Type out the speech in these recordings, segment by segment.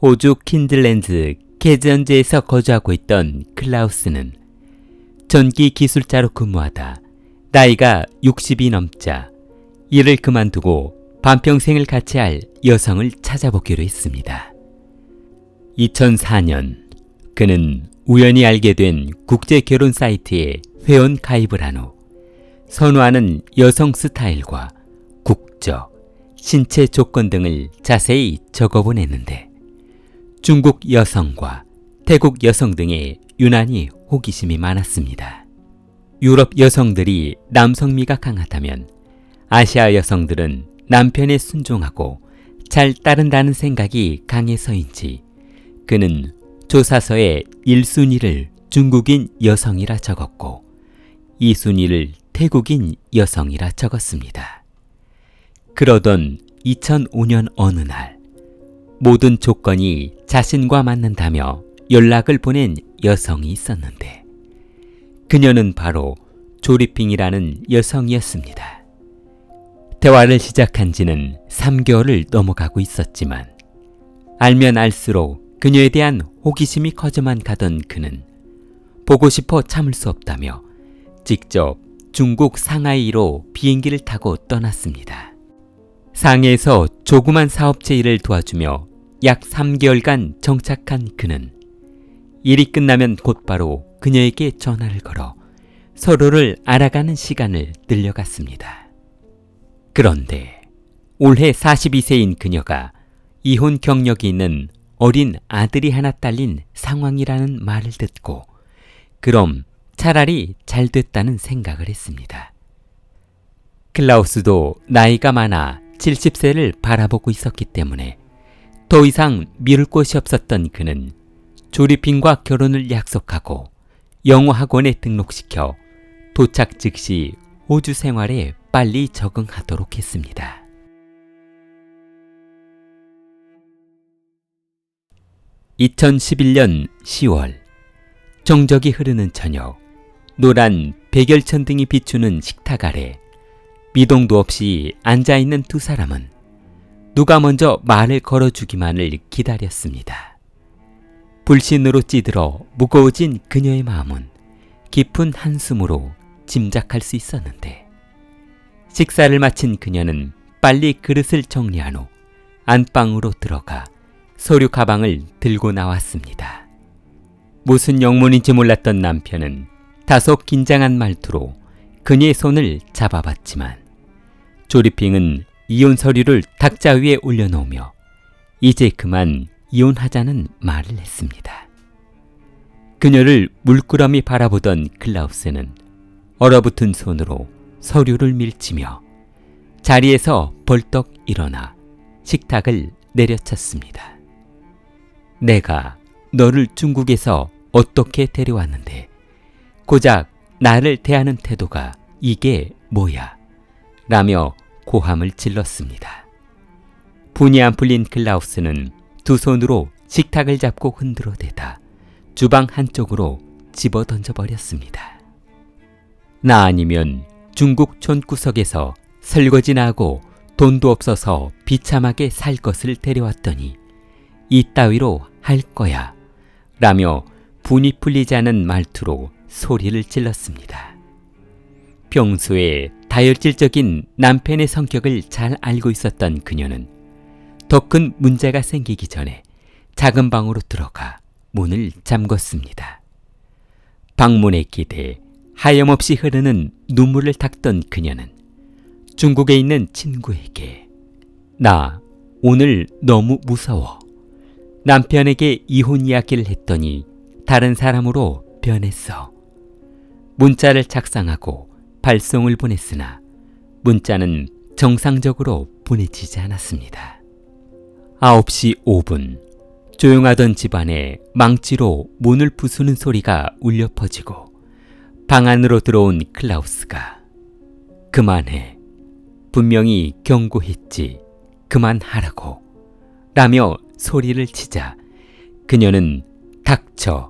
호주 킨들랜드 케즈언즈에서 거주하고 있던 클라우스는 전기 기술자로 근무하다 나이가 60이 넘자 일을 그만두고 반평생을 같이 할 여성을 찾아보기로 했습니다. 2004년 그는 우연히 알게 된 국제 결혼 사이트에 회원 가입을 한 후 선호하는 여성 스타일과 국적, 신체 조건 등을 자세히 적어보냈는데 중국 여성과 태국 여성 등에 유난히 호기심이 많았습니다. 유럽 여성들이 남성미가 강하다면 아시아 여성들은 남편에 순종하고 잘 따른다는 생각이 강해서인지 그는 조사서에 1순위를 중국인 여성이라 적었고 2순위를 태국인 여성이라 적었습니다. 그러던 2005년 어느 날 모든 조건이 자신과 맞는다며 연락을 보낸 여성이 있었는데 그녀는 바로 조리핑이라는 여성이었습니다. 대화를 시작한 지는 3개월을 넘어가고 있었지만 알면 알수록 그녀에 대한 호기심이 커져만 가던 그는 보고 싶어 참을 수 없다며 직접 중국 상하이로 비행기를 타고 떠났습니다. 상해에서 조그만 사업체 일을 도와주며 약 3개월간 정착한 그는 일이 끝나면 곧바로 그녀에게 전화를 걸어 서로를 알아가는 시간을 늘려갔습니다. 그런데 올해 42세인 그녀가 이혼 경력이 있는 어린 아들이 하나 딸린 상황이라는 말을 듣고 그럼 차라리 잘 됐다는 생각을 했습니다. 클라우스도 나이가 많아 70세를 바라보고 있었기 때문에 더 이상 미룰 곳이 없었던 그는 조리핑과 결혼을 약속하고 영어 학원에 등록시켜 도착 즉시 호주 생활에 빨리 적응하도록 했습니다. (2011년 10월) 정적이 흐르는 저녁 노란 백열천 등이 비추는 식탁 아래 미동도 없이 앉아있는 두 사람은 누가 먼저 말을 걸어주기만을 기다렸습니다. 불신으로 찌들어 무거워진 그녀의 마음은 깊은 한숨으로 짐작할 수 있었는데 식사를 마친 그녀는 빨리 그릇을 정리한 후 안방으로 들어가 서류 가방을 들고 나왔습니다. 무슨 영문인지 몰랐던 남편은 다소 긴장한 말투로 그녀의 손을 잡아봤지만 조리핑은 이혼 서류를 탁자 위에 올려놓으며 이제 그만 이혼하자는 말을 했습니다. 그녀를 물끄러미 바라보던 클라우스는 얼어붙은 손으로 서류를 밀치며 자리에서 벌떡 일어나 식탁을 내려쳤습니다. 내가 너를 중국에서 어떻게 데려왔는데 고작 나를 대하는 태도가 이게 뭐야? 라며 고함을 질렀습니다. 분이 안 풀린 클라우스는 두 손으로 식탁을 잡고 흔들어대다 주방 한쪽으로 집어 던져버렸습니다. 나 아니면 중국 촌구석에서 설거지나 하고 돈도 없어서 비참하게 살 것을 데려왔더니 이따위로 할 거야 라며 분이 풀리지 않은 말투로 소리를 질렀습니다. 평소에 다혈질적인 남편의 성격을 잘 알고 있었던 그녀는 더 큰 문제가 생기기 전에 작은 방으로 들어가 문을 잠궜습니다. 방문에 기대 하염없이 흐르는 눈물을 닦던 그녀는 중국에 있는 친구에게 나 오늘 너무 무서워. 남편에게 이혼 이야기를 했더니 다른 사람으로 변했어. 문자를 작성하고 발송을 보냈으나 문자는 정상적으로 보내지지 않았습니다. 9시 5분 조용하던 집안에 망치로 문을 부수는 소리가 울려 퍼지고 방 안으로 들어온 클라우스가 그만해. 분명히 경고했지. 그만하라고. 라며 소리를 치자 그녀는 닥쳐.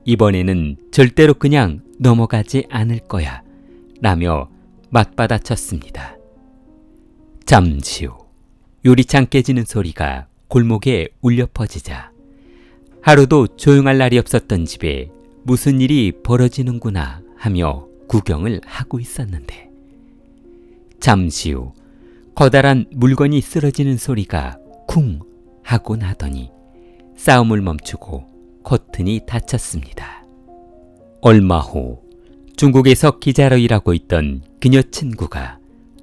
이번에는 절대로 그냥 넘어가지 않을 거야. 라며 맞받아쳤습니다. 잠시 후 유리창 깨지는 소리가 골목에 울려 퍼지자 하루도 조용할 날이 없었던 집에 무슨 일이 벌어지는구나 하며 구경을 하고 있었는데 잠시 후 커다란 물건이 쓰러지는 소리가 쿵 하고 나더니 싸움을 멈추고 커튼이 닫혔습니다. 얼마 후 중국에서 기자로 일하고 있던 그녀 친구가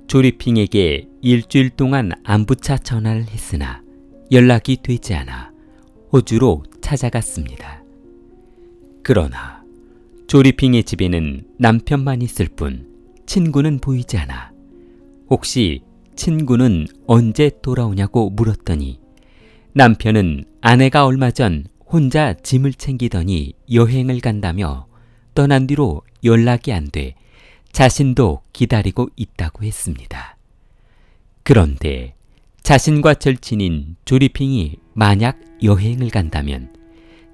조리핑에게 일주일 동안 안부차 전화를 했으나 연락이 되지 않아 호주로 찾아갔습니다. 그러나 조리핑의 집에는 남편만 있을 뿐 친구는 보이지 않아 혹시 친구는 언제 돌아오냐고 물었더니 남편은 아내가 얼마 전 혼자 짐을 챙기더니 여행을 간다며 떠난 뒤로 연락이 안 돼 자신도 기다리고 있다고 했습니다. 그런데 자신과 절친인 조리핑이 만약 여행을 간다면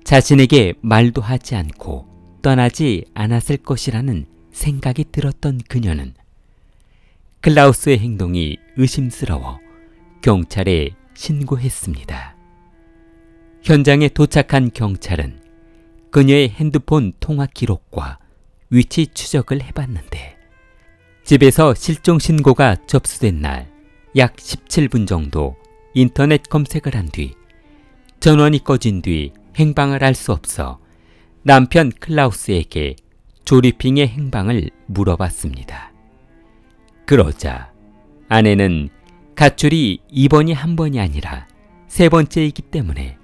자신에게 말도 하지 않고 떠나지 않았을 것이라는 생각이 들었던 그녀는 클라우스의 행동이 의심스러워 경찰에 신고했습니다. 현장에 도착한 경찰은 그녀의 핸드폰 통화 기록과 위치 추적을 해봤는데 집에서 실종 신고가 접수된 날 약 17분 정도 인터넷 검색을 한 뒤 전원이 꺼진 뒤 행방을 알 수 없어 남편 클라우스에게 조리핑의 행방을 물어봤습니다. 그러자 아내는 가출이 이번이 한 번이 아니라 세 번째이기 때문에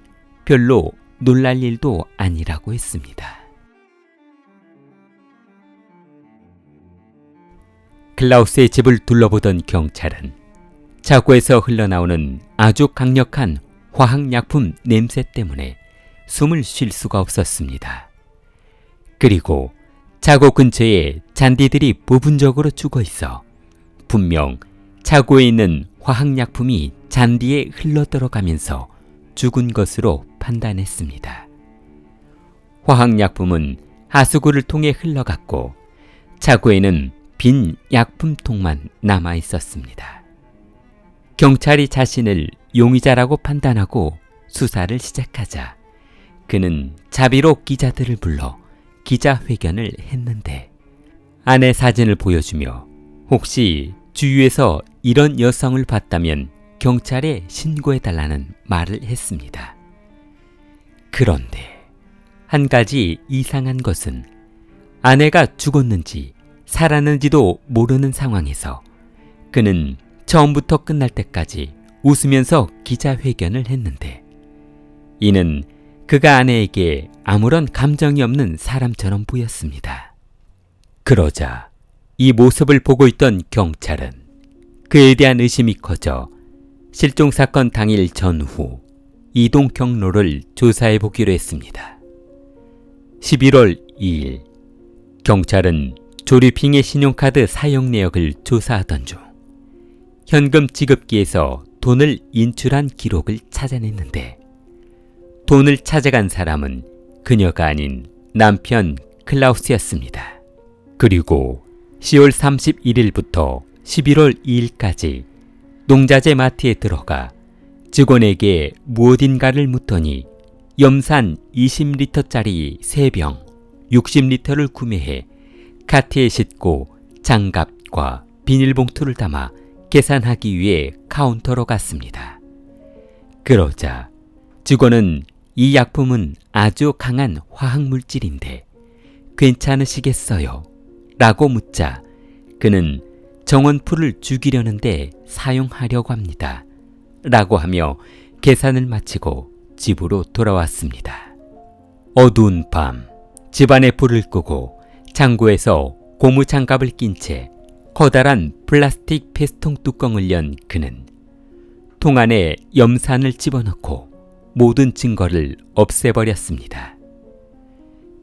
별로 놀랄 일도 아니라고 했습니다. 클라우스의 집을 둘러보던 경찰은 차고에서 흘러나오는 아주 강력한 화학약품 냄새 때문에 숨을 쉴 수가 없었습니다. 그리고 차고 근처에 잔디들이 부분적으로 죽어 있어 분명 차고에 있는 화학약품이 잔디에 흘러들어가면서 죽은 것으로 판단했습니다. 화학약품은 하수구를 통해 흘러갔고 차고에는 빈 약품통만 남아 있었습니다. 경찰이 자신을 용의자라고 판단하고 수사를 시작하자 그는 자비로 기자들을 불러 기자회견을 했는데 아내 사진을 보여주며 혹시 주위에서 이런 여성을 봤다면 경찰에 신고해달라는 말을 했습니다. 그런데 한 가지 이상한 것은 아내가 죽었는지 살았는지도 모르는 상황에서 그는 처음부터 끝날 때까지 웃으면서 기자회견을 했는데 이는 그가 아내에게 아무런 감정이 없는 사람처럼 보였습니다. 그러자 이 모습을 보고 있던 경찰은 그에 대한 의심이 커져 실종사건 당일 전후 이동 경로를 조사해 보기로 했습니다. 11월 2일 경찰은 조리핑의 신용카드 사용 내역을 조사하던 중 현금 지급기에서 돈을 인출한 기록을 찾아냈는데 돈을 찾아간 사람은 그녀가 아닌 남편 클라우스였습니다. 그리고 10월 31일부터 11월 2일까지 농자재 마트에 들어가 직원에게 무엇인가를 묻더니 염산 20리터짜리 3병 60리터를 구매해 카트에 싣고 장갑과 비닐봉투를 담아 계산하기 위해 카운터로 갔습니다. 그러자 직원은 이 약품은 아주 강한 화학물질인데 괜찮으시겠어요? 라고 묻자 그는 정원풀을 죽이려는데 사용하려고 합니다. 라고 하며 계산을 마치고 집으로 돌아왔습니다. 어두운 밤 집안에 불을 끄고 창고에서 고무장갑을 낀 채 커다란 플라스틱 페스통 뚜껑을 연 그는 통 안에 염산을 집어넣고 모든 증거를 없애버렸습니다.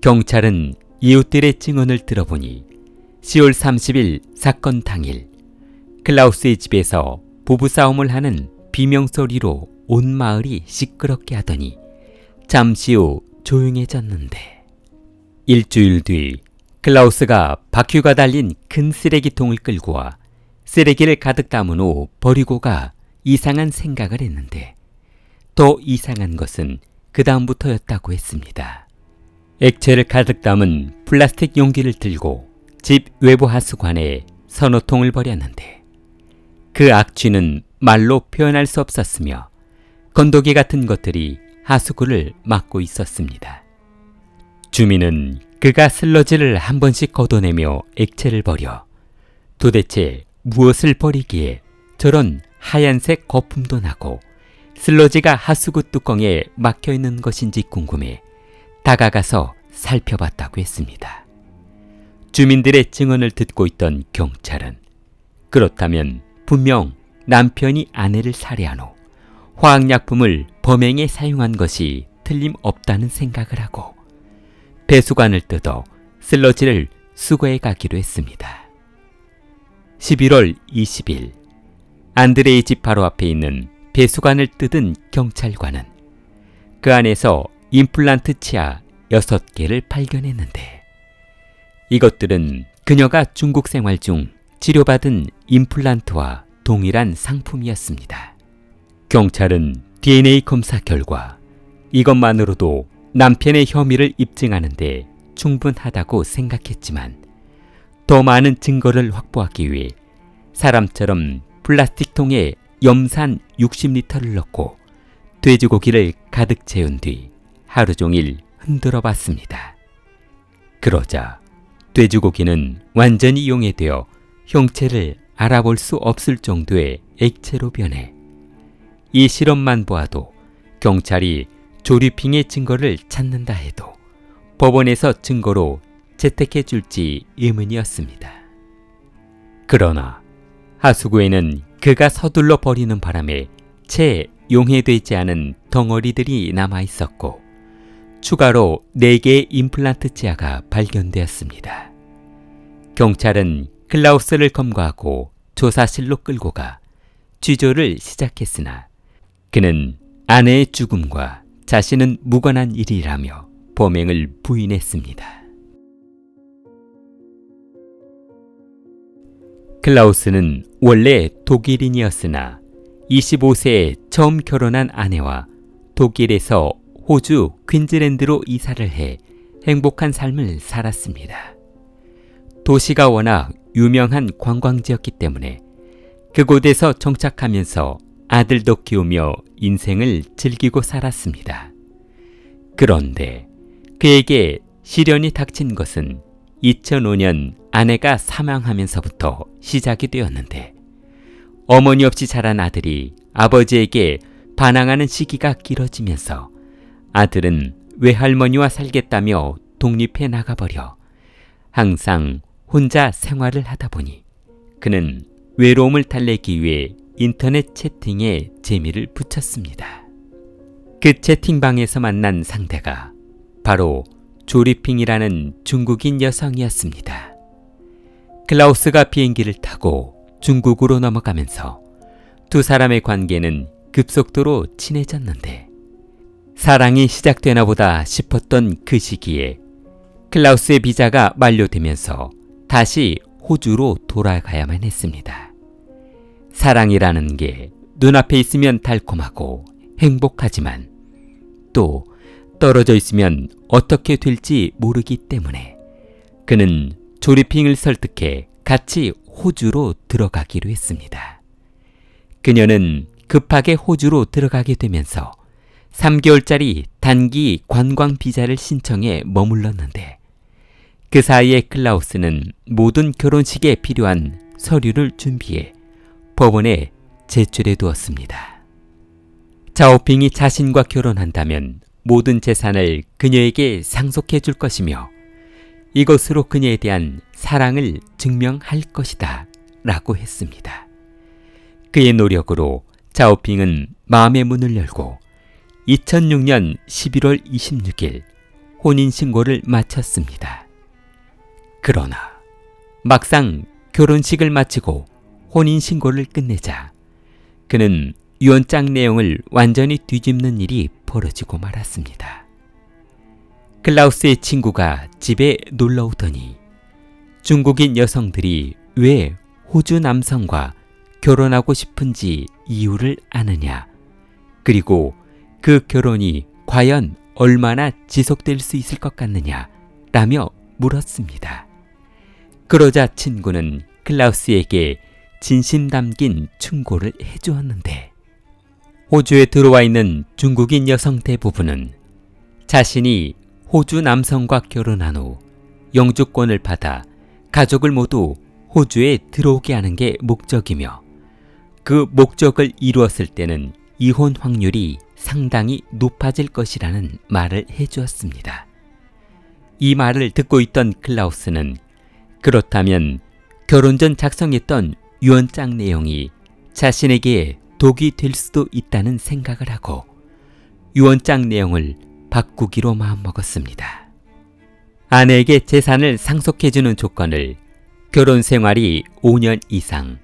경찰은 이웃들의 증언을 들어보니 10월 30일 사건 당일 클라우스의 집에서 부부싸움을 하는 비명소리로 온 마을이 시끄럽게 하더니 잠시 후 조용해졌는데 일주일 뒤 클라우스가 바퀴가 달린 큰 쓰레기통을 끌고 와 쓰레기를 가득 담은 후 버리고 가 이상한 생각을 했는데 더 이상한 것은 그 다음부터였다고 했습니다. 액체를 가득 담은 플라스틱 용기를 들고 집 외부 하수관에 서너 통을 버렸는데 그 악취는 말로 표현할 수 없었으며 건더기 같은 것들이 하수구를 막고 있었습니다. 주민은 그가 슬러지를 한 번씩 걷어내며 액체를 버려 도대체 무엇을 버리기에 저런 하얀색 거품도 나고 슬러지가 하수구 뚜껑에 막혀 있는 것인지 궁금해 다가가서 살펴봤다고 했습니다. 주민들의 증언을 듣고 있던 경찰은 그렇다면 분명 남편이 아내를 살해한 후 화학약품을 범행에 사용한 것이 틀림없다는 생각을 하고 배수관을 뜯어 슬러지를 수거해 가기로 했습니다. 11월 20일 안드레의 집 바로 앞에 있는 배수관을 뜯은 경찰관은 그 안에서 임플란트 치아 6개를 발견했는데 이것들은 그녀가 중국 생활 중 치료받은 임플란트와 동일한 상품이었습니다. 경찰은 DNA 검사 결과 이것만으로도 남편의 혐의를 입증하는데 충분하다고 생각했지만 더 많은 증거를 확보하기 위해 사람처럼 플라스틱 통에 염산 60리터를 넣고 돼지고기를 가득 채운 뒤 하루 종일 흔들어 봤습니다. 그러자 돼지고기는 완전히 용해되어 형체를 알아볼 수 없을 정도의 액체로 변해 이 실험만 보아도 경찰이 조리핑의 증거를 찾는다 해도 법원에서 증거로 채택해 줄지 의문이었습니다. 그러나 하수구에는 그가 서둘러 버리는 바람에 채 용해되지 않은 덩어리들이 남아 있었고 추가로 4개의 임플란트 치아가 발견되었습니다. 경찰은 클라우스를 검거하고 조사실로 끌고 가 취조를 시작했으나 그는 아내의 죽음과 자신은 무관한 일이라며 범행을 부인했습니다. 클라우스는 원래 독일인이었으나 25세에 처음 결혼한 아내와 독일에서 호주 퀸즐랜드로 이사를 해 행복한 삶을 살았습니다. 도시가 워낙 유명한 관광지였기 때문에 그곳에서 정착하면서 아들도 키우며 인생을 즐기고 살았습니다. 그런데 그에게 시련이 닥친 것은 2005년 아내가 사망하면서부터 시작이 되었는데 어머니 없이 자란 아들이 아버지에게 반항하는 시기가 길어지면서 아들은 외할머니와 살겠다며 독립해 나가버려 항상 혼자 생활을 하다 보니 그는 외로움을 달래기 위해 인터넷 채팅에 재미를 붙였습니다. 그 채팅방에서 만난 상대가 바로 조리핑이라는 중국인 여성이었습니다. 클라우스가 비행기를 타고 중국으로 넘어가면서 두 사람의 관계는 급속도로 친해졌는데 사랑이 시작되나 보다 싶었던 그 시기에 클라우스의 비자가 만료되면서 다시 호주로 돌아가야만 했습니다. 사랑이라는 게 눈앞에 있으면 달콤하고 행복하지만 또 떨어져 있으면 어떻게 될지 모르기 때문에 그는 조리핑을 설득해 같이 호주로 들어가기로 했습니다. 그녀는 급하게 호주로 들어가게 되면서 3개월짜리 단기 관광 비자를 신청해 머물렀는데 그 사이에 클라우스는 모든 결혼식에 필요한 서류를 준비해 법원에 제출해 두었습니다. 자오핑이 자신과 결혼한다면 모든 재산을 그녀에게 상속해 줄 것이며 이것으로 그녀에 대한 사랑을 증명할 것이다 라고 했습니다. 그의 노력으로 자오핑은 마음의 문을 열고 2006년 11월 26일 혼인신고를 마쳤습니다. 그러나 막상 결혼식을 마치고 혼인신고를 끝내자 그는 유언장 내용을 완전히 뒤집는 일이 벌어지고 말았습니다. 클라우스의 친구가 집에 놀러 오더니 중국인 여성들이 왜 호주 남성과 결혼하고 싶은지 이유를 아느냐, 그리고 그 결혼이 과연 얼마나 지속될 수 있을 것 같느냐 라며 물었습니다. 그러자 친구는 클라우스에게 진심 담긴 충고를 해주었는데, 호주에 들어와 있는 중국인 여성 대부분은 자신이 호주 남성과 결혼한 후 영주권을 받아 가족을 모두 호주에 들어오게 하는 게 목적이며, 그 목적을 이루었을 때는 이혼 확률이 상당히 높아질 것이라는 말을 해주었습니다. 이 말을 듣고 있던 클라우스는 그렇다면 결혼 전 작성했던 유언장 내용이 자신에게 독이 될 수도 있다는 생각을 하고 유언장 내용을 바꾸기로 마음먹었습니다. 아내에게 재산을 상속해주는 조건을 결혼 생활이 5년 이상,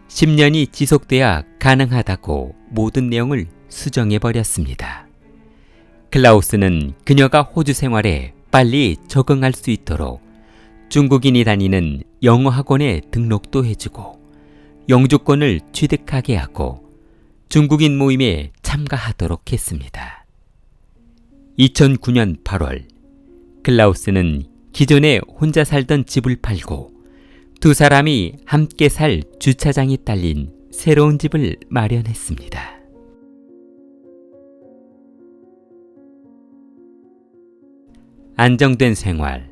10년이 지속돼야 가능하다고 모든 내용을 수정해버렸습니다. 클라우스는 그녀가 호주 생활에 빨리 적응할 수 있도록 중국인이 다니는 영어 학원에 등록도 해주고 영주권을 취득하게 하고 중국인 모임에 참가하도록 했습니다. 2009년 8월, 클라우스는 기존에 혼자 살던 집을 팔고 두 사람이 함께 살 주차장이 딸린 새로운 집을 마련했습니다. 안정된 생활,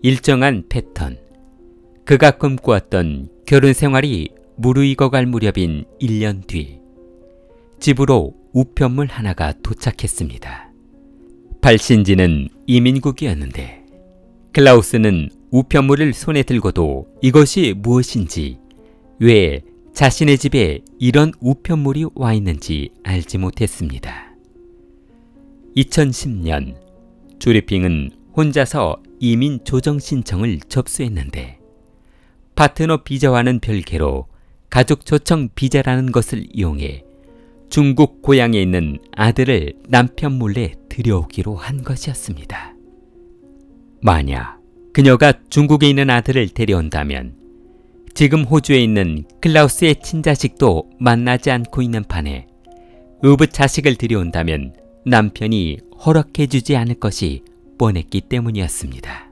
일정한 패턴. 그가 꿈꾸었던 결혼 생활이 무르익어갈 무렵인 1년 뒤, 집으로 우편물 하나가 도착했습니다. 발신지는 이민국이었는데 클라우스는 우편물을 손에 들고도 이것이 무엇인지, 왜 자신의 집에 이런 우편물이 와 있는지 알지 못했습니다. 2010년 조리핑은 혼자서 이민 조정 신청을 접수했는데 파트너 비자와는 별개로 가족 초청 비자라는 것을 이용해 중국 고향에 있는 아들을 남편 몰래 들여오기로 한 것이었습니다. 만약 그녀가 중국에 있는 아들을 데려온다면 지금 호주에 있는 클라우스의 친자식도 만나지 않고 있는 판에 의붓 자식을 들여온다면 남편이 허락해주지 않을 것이 뻔했기 때문이었습니다.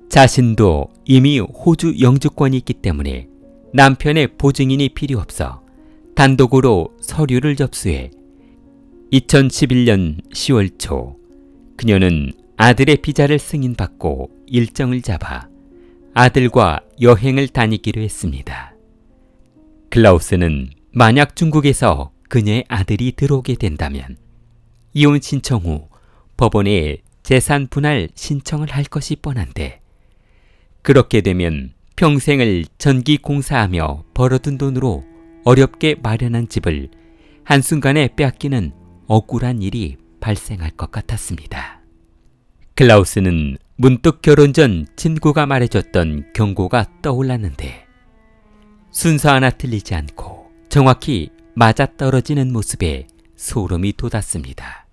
자신도 이미 호주 영주권이 있기 때문에 남편의 보증인이 필요 없어 단독으로 서류를 접수해 2011년 10월 초 그녀는 아들의 비자를 승인받고 일정을 잡아 아들과 여행을 다니기로 했습니다. 클라우스는 만약 중국에서 그녀의 아들이 들어오게 된다면 이혼 신청 후 법원에 재산 분할 신청을 할 것이 뻔한데, 그렇게 되면 평생을 전기 공사하며 벌어둔 돈으로 어렵게 마련한 집을 한순간에 빼앗기는 억울한 일이 발생할 것 같았습니다. 클라우스는 문득 결혼 전 친구가 말해줬던 경고가 떠올랐는데 순서 하나 틀리지 않고 정확히 맞아떨어지는 모습에 소름이 돋았습니다.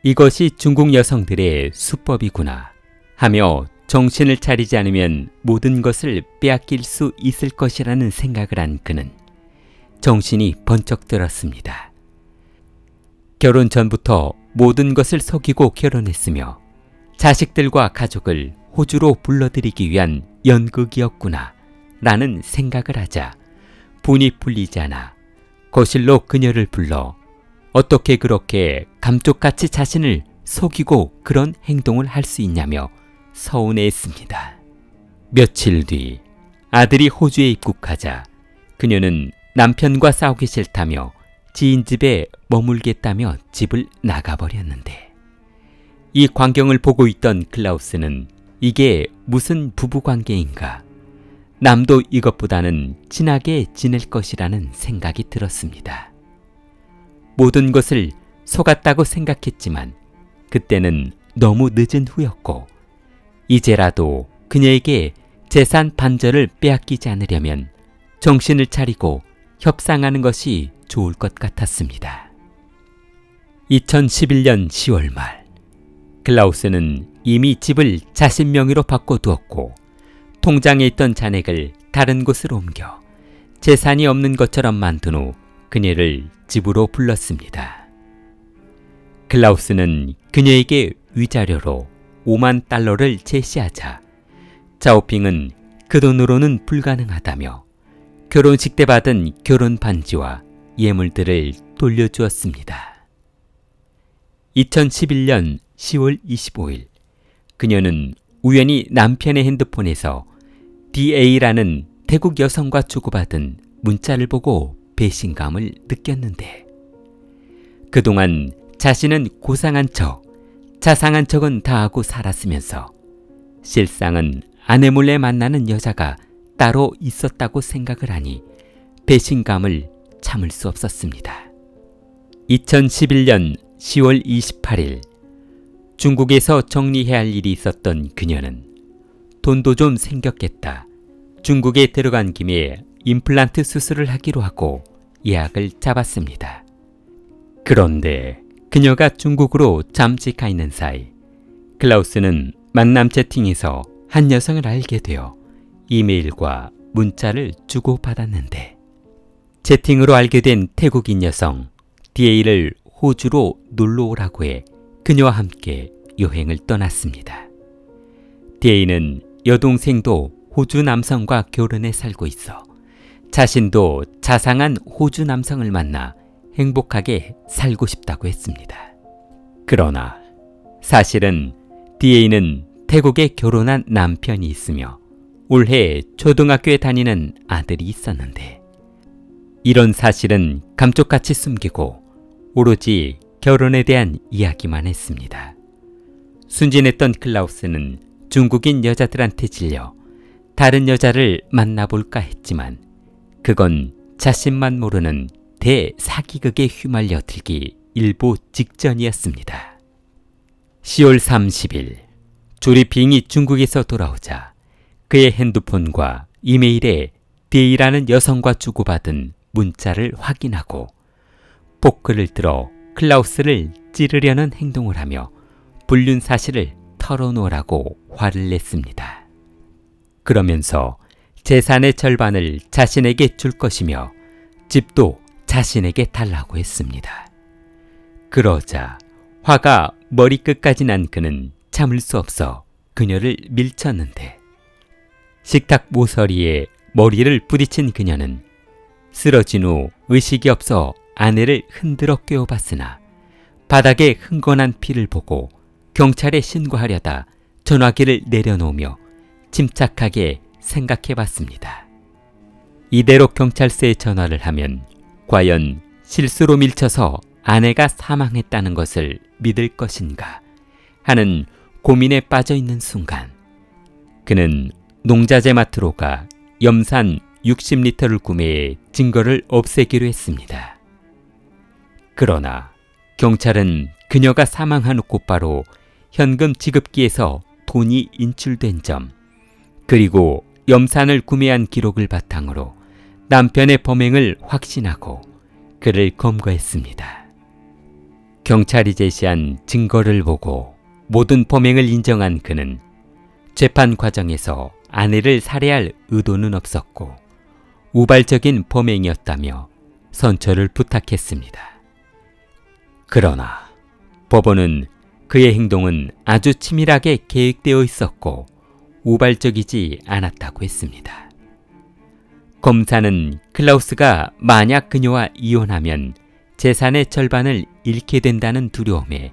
이것이 중국 여성들의 수법이구나 하며 정신을 차리지 않으면 모든 것을 빼앗길 수 있을 것이라는 생각을 한 그는 정신이 번쩍 들었습니다. 결혼 전부터 모든 것을 속이고 결혼했으며 자식들과 가족을 호주로 불러들이기 위한 연극이었구나 라는 생각을 하자 분이 풀리지 않아 거실로 그녀를 불러 어떻게 그렇게 감쪽같이 자신을 속이고 그런 행동을 할 수 있냐며 서운해했습니다. 며칠 뒤 아들이 호주에 입국하자 그녀는 남편과 싸우기 싫다며 지인 집에 머물겠다며 집을 나가버렸는데, 이 광경을 보고 있던 클라우스는 이게 무슨 부부관계인가, 남도 이것보다는 친하게 지낼 것이라는 생각이 들었습니다. 모든 것을 속았다고 생각했지만 그때는 너무 늦은 후였고 이제라도 그녀에게 재산 반절을 빼앗기지 않으려면 정신을 차리고 협상하는 것이 좋을 것 같았습니다. 2011년 10월 말, 클라우스는 이미 집을 자신 명의로 바꿔두었고 통장에 있던 잔액을 다른 곳으로 옮겨 재산이 없는 것처럼 만든 후 그녀를 집으로 불렀습니다. 클라우스는 그녀에게 위자료로 5만 달러를 제시하자 자오핑은 그 돈으로는 불가능하다며 결혼식 때 받은 결혼 반지와 예물들을 돌려주었습니다. 2011년 10월 25일 그녀는 우연히 남편의 핸드폰에서 DA라는 태국 여성과 주고받은 문자를 보고 배신감을 느꼈는데 그동안 자신은 고상한 척, 자상한 척은 다 하고 살았으면서 실상은 아내 몰래 만나는 여자가 따로 있었다고 생각을 하니 배신감을 참을 수 없었습니다. 2011년 10월 28일 중국에서 정리해야 할 일이 있었던 그녀는 돈도 좀 생겼겠다. 중국에 들어간 김에 임플란트 수술을 하기로 하고 예약을 잡았습니다. 그런데 그녀가 중국으로 잠시 가 있는 사이 클라우스는 만남 채팅에서 한 여성을 알게 되어 이메일과 문자를 주고받았는데 채팅으로 알게 된 태국인 여성 DA를 호주로 놀러 오라고 해 그녀와 함께 여행을 떠났습니다. DA는 여동생도 호주 남성과 결혼해 살고 있어 자신도 자상한 호주 남성을 만나 행복하게 살고 싶다고 했습니다. 그러나 사실은 DA는 태국에 결혼한 남편이 있으며 올해 초등학교에 다니는 아들이 있었는데 이런 사실은 감쪽같이 숨기고 오로지 결혼에 대한 이야기만 했습니다. 순진했던 클라우스는 중국인 여자들한테 질려 다른 여자를 만나볼까 했지만 그건 자신만 모르는 대사기극에 휘말려 들기 일보 직전이었습니다. 10월 30일 조리핑이 중국에서 돌아오자 그의 핸드폰과 이메일에 D라는 여성과 주고받은 문자를 확인하고 포크를 들어 클라우스를 찌르려는 행동을 하며 불륜 사실을 털어놓으라고 화를 냈습니다. 그러면서 재산의 절반을 자신에게 줄 것이며 집도 자신에게 달라고 했습니다. 그러자 화가 머리끝까지 난 그는 참을 수 없어 그녀를 밀쳤는데 식탁 모서리에 머리를 부딪힌 그녀는 쓰러진 후 의식이 없어 아내를 흔들어 깨워봤으나 바닥에 흥건한 피를 보고 경찰에 신고하려다 전화기를 내려놓으며 침착하게 생각해봤습니다. 이대로 경찰서에 전화를 하면 과연 실수로 밀쳐서 아내가 사망했다는 것을 믿을 것인가 하는 고민에 빠져있는 순간 그는 농자재 마트로 가 염산 60리터를 구매해 증거를 없애기로 했습니다. 그러나 경찰은 그녀가 사망한 후 곧바로 현금 지급기에서 돈이 인출된 점 그리고 염산을 구매한 기록을 바탕으로 남편의 범행을 확신하고 그를 검거했습니다. 경찰이 제시한 증거를 보고 모든 범행을 인정한 그는 재판 과정에서 아내를 살해할 의도는 없었고 우발적인 범행이었다며 선처를 부탁했습니다. 그러나 법원은 그의 행동은 아주 치밀하게 계획되어 있었고 우발적이지 않았다고 했습니다. 검사는 클라우스가 만약 그녀와 이혼하면 재산의 절반을 잃게 된다는 두려움에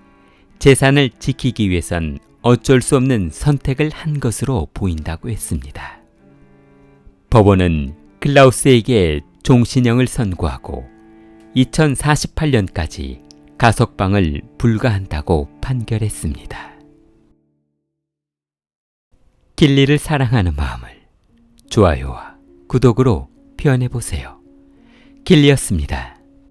재산을 지키기 위해선 어쩔 수 없는 선택을 한 것으로 보인다고 했습니다. 법원은 클라우스에게 종신형을 선고하고 2048년까지 가석방을 불가한다고 판결했습니다. 길리를 사랑하는 마음을 좋아요와 구독으로 표현해보세요. 길리였습니다.